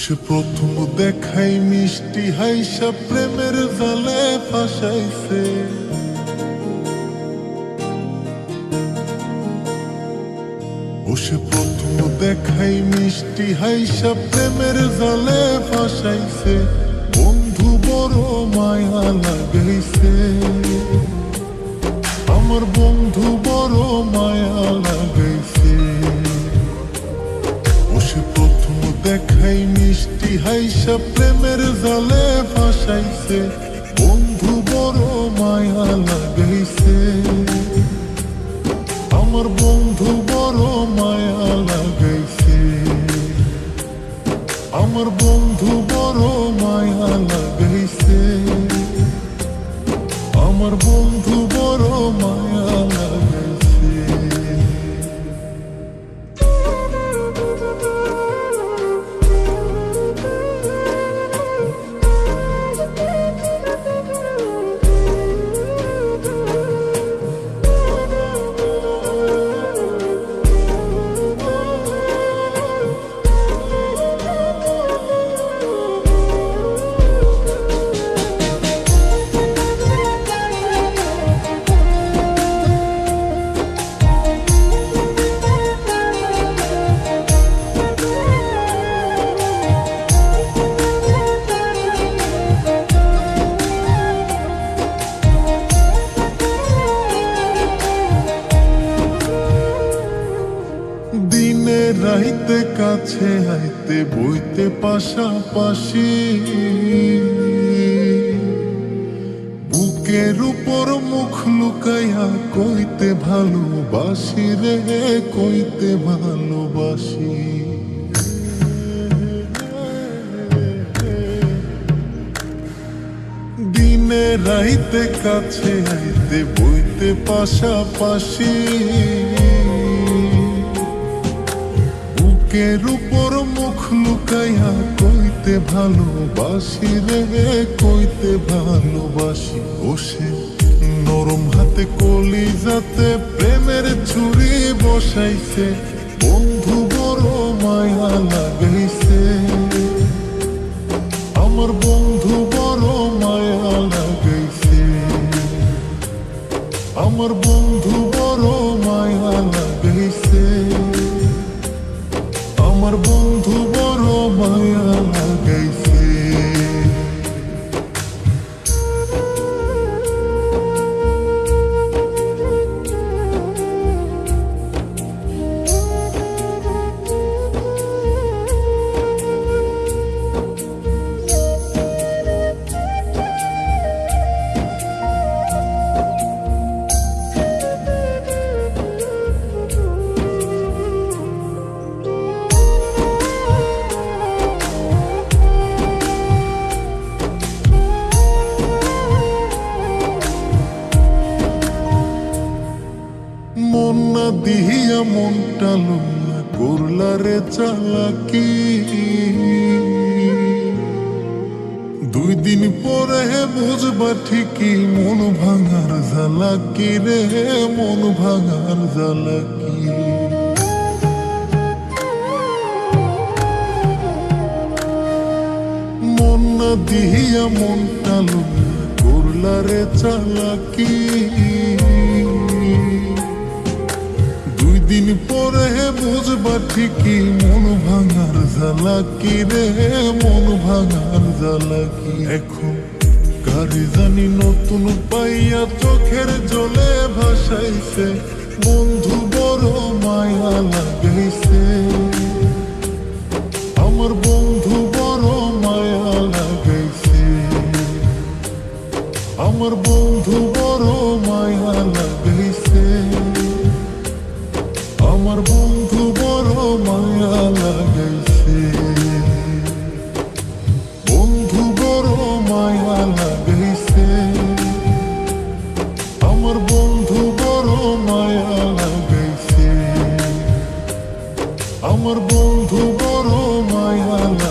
সে প্রথম দেখাই মিষ্টি হাইসা প্রেমের জালে ফাঁসাইছে। ও সে প্রথম দেখাই মিষ্টি হাইসা প্রেমের জালে ফাঁসাইছে। বন্ধু বড় মায়া লাগাইছে, আমার বন্ধু বড় মায়া লাগাইছে। ও সে প্রথম দেখাই মিষ্টি হাইসা প্রেমের জালে ফাঁসাইছে। বন্ধু বড় মায়া লাগাইছে, আমার বন্ধু বড় মায়া লাগাইছে। আমার বন্ধু বড় মায়া লাগাইছে, আমার বন্ধু বড় মায়া লাগাইছে। দিনে রাইতে কাছে আইতে বইতে পাশাপাশি, বুকের উপর মুখ লুকাইয়া কইতে ভালোবাসি রে, কইতে ভালোবাসি। দিনে রাইতে কাছে আইতে বইতে পাশাপাশি, বুকের উপর মুখ লুকাইয়া কইতে ভালোবাসি রে, কইতে ভালোবাসি। বসে নরম হাতে কলিজাতে প্রেমের ছুরি বসাইছে। বন্ধু বড় মায়া লাগাইছে, আমার বন্ধু বড় মায়া লাগাইছে। আমার বন্ধু বড় মায়া লাগাইছে, আমার বন্ধু বড় মায়া লাগাইছে। মন না দিয়া মনটা লইয়া করলা রে চালাকি। 2 দিন পরে বুঝবা ঠিকই মন ভাঙার জ্বালাকি রে, মন ভাঙার জ্বালাকি। মন না দিয়া মনটা লইয়া করলা রে চালাকি। 2 দিন পরে বুঝবা ঠিকই মন ভাঙার জ্বালাকি রে, মন ভাঙার জ্বালাকি। এখন কারে জানি নতুন পাইয়া চোখের জলে ভাসাইছে। বন্ধু বড় মায়া লাগাইছে, আমার বন্ধু বড় মায়া লাগাইছে। আমার বন্ধু বড় মায়া লাগাইছে, আমার বন্ধু বড় মায়া লাগাইছে। বন্ধু বড় মায়া লাগাইছে, আমার বন্ধু বড় মায়া লাগাইছে। আমার বন্ধু বড় মায়া লাগাইছে।